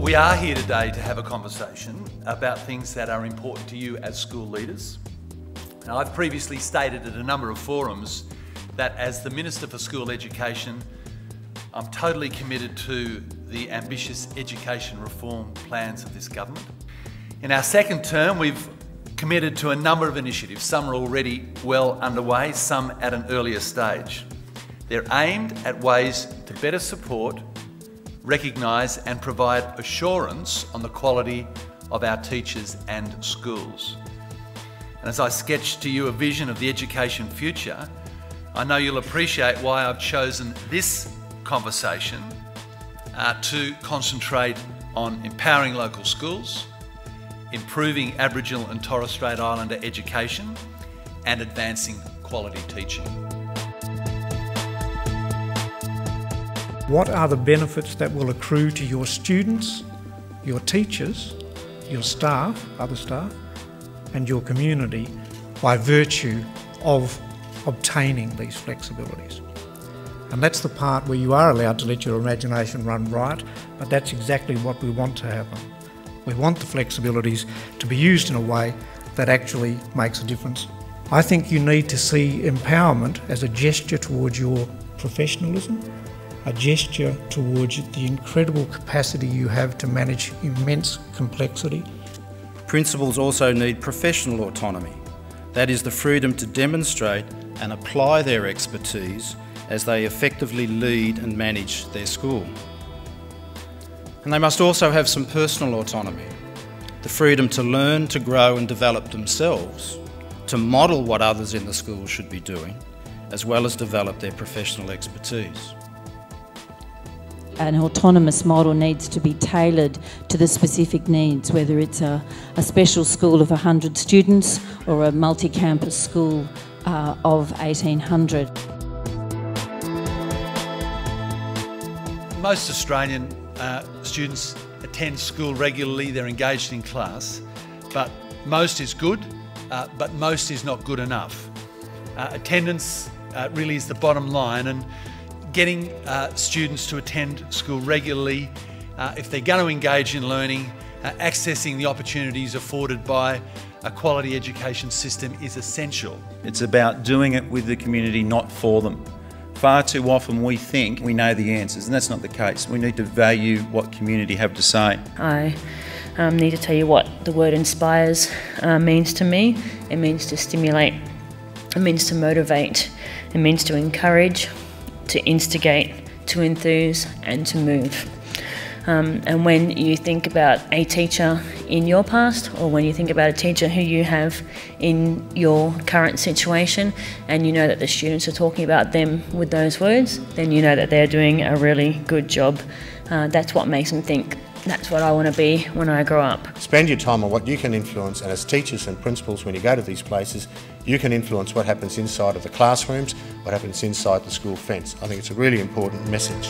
We are here today to have a conversation about things that are important to you as school leaders. Now, I've previously stated at a number of forums that as the Minister for School Education, I'm totally committed to the ambitious education reform plans of this government. In our second term, we've committed to a number of initiatives. Some are already well underway, some at an earlier stage. They're aimed at ways to better support, recognise and provide assurance on the quality of our teachers and schools. And as I sketch to you a vision of the education future, I know you'll appreciate why I've chosen this conversation to concentrate on empowering local schools, improving Aboriginal and Torres Strait Islander education, and advancing quality teaching. What are the benefits that will accrue to your students, your teachers, your staff, other staff, and your community by virtue of obtaining these flexibilities? And that's the part where you are allowed to let your imagination run riot, but that's exactly what we want to happen. We want the flexibilities to be used in a way that actually makes a difference. I think you need to see empowerment as a gesture towards your professionalism, a gesture towards the incredible capacity you have to manage immense complexity. Principals also need professional autonomy. That is the freedom to demonstrate and apply their expertise as they effectively lead and manage their school. And they must also have some personal autonomy, the freedom to learn, to grow and develop themselves, to model what others in the school should be doing, as well as develop their professional expertise. An autonomous model needs to be tailored to the specific needs, whether it's a special school of 100 students or a multi-campus school of 1,800. Most Australian students attend school regularly, they're engaged in class, but most is good, but most is not good enough. Attendance really is the bottom line, and getting students to attend school regularly, if they're going to engage in learning, accessing the opportunities afforded by a quality education system is essential. It's about doing it with the community, not for them. Far too often we think we know the answers, and that's not the case. We need to value what community have to say. I need to tell you what the word inspires means to me. It means to stimulate, it means to motivate, it means to encourage, to instigate, to enthuse and to move. And when you think about a teacher in your past, or when you think about a teacher who you have in your current situation, and you know that the students are talking about them with those words, then you know that they're doing a really good job. That's what makes them think, that's what I want to be when I grow up. Spend your time on what you can influence, and as teachers and principals, when you go to these places, you can influence what happens inside of the classrooms, what happens inside the school fence. I think it's a really important message.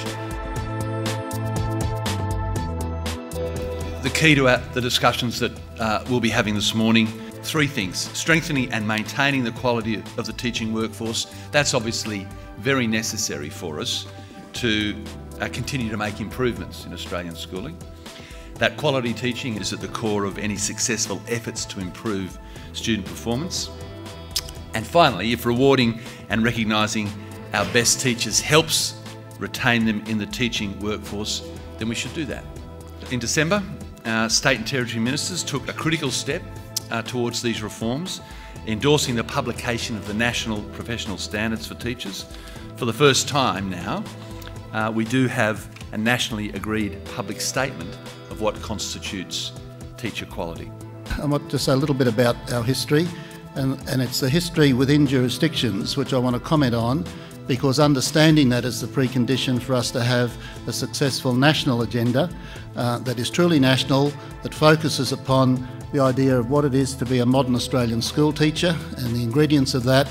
The key to the discussions that we'll be having this morning, three things: strengthening and maintaining the quality of the teaching workforce. That's obviously very necessary for us to continue to make improvements in Australian schooling. That quality teaching is at the core of any successful efforts to improve student performance. And finally, if rewarding and recognising our best teachers helps retain them in the teaching workforce, then we should do that. In December, State and Territory Ministers took a critical step towards these reforms, endorsing the publication of the National Professional Standards for Teachers. For the first time now, we do have a nationally agreed public statement of what constitutes teacher quality. I want to say a little bit about our history, and it's the history within jurisdictions which I want to comment on, because understanding that is the precondition for us to have a successful national agenda that is truly national, that focuses upon the idea of what it is to be a modern Australian school teacher and the ingredients of that,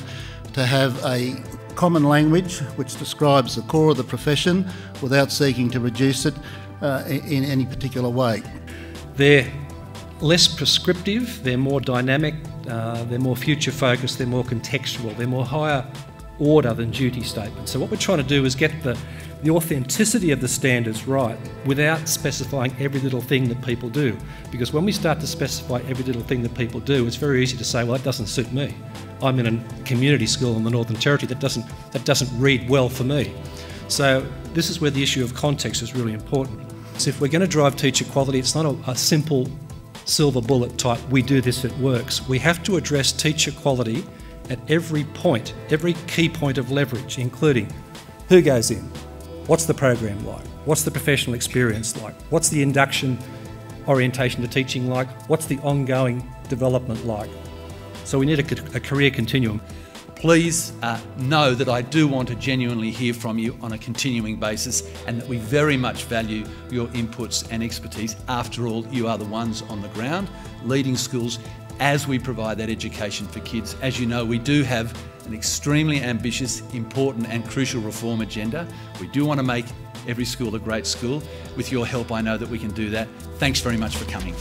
to have a common language which describes the core of the profession without seeking to reduce it in any particular way. They're less prescriptive, they're more dynamic, they're more future focused, they're more contextual, they're more higher order than duty statements. So what we're trying to do is get the authenticity of the standards right without specifying every little thing that people do. Because when we start to specify every little thing that people do, it's very easy to say, well, that doesn't suit me. I'm in a community school in the Northern Territory that doesn't read well for me. So this is where the issue of context is really important. So if we're going to drive teacher quality, it's not a simple silver bullet type, we do this, it works. We have to address teacher quality at every point, every key point of leverage, including who goes in, what's the program like, what's the professional experience like, what's the induction orientation to teaching like, what's the ongoing development like. So we need a career continuum. Please know that I do want to genuinely hear from you on a continuing basis, and that we very much value your inputs and expertise. After all, you are the ones on the ground leading schools as we provide that education for kids. As you know, we do have an extremely ambitious, important and crucial reform agenda. We do want to make every school a great school. With your help, I know that we can do that. Thanks very much for coming.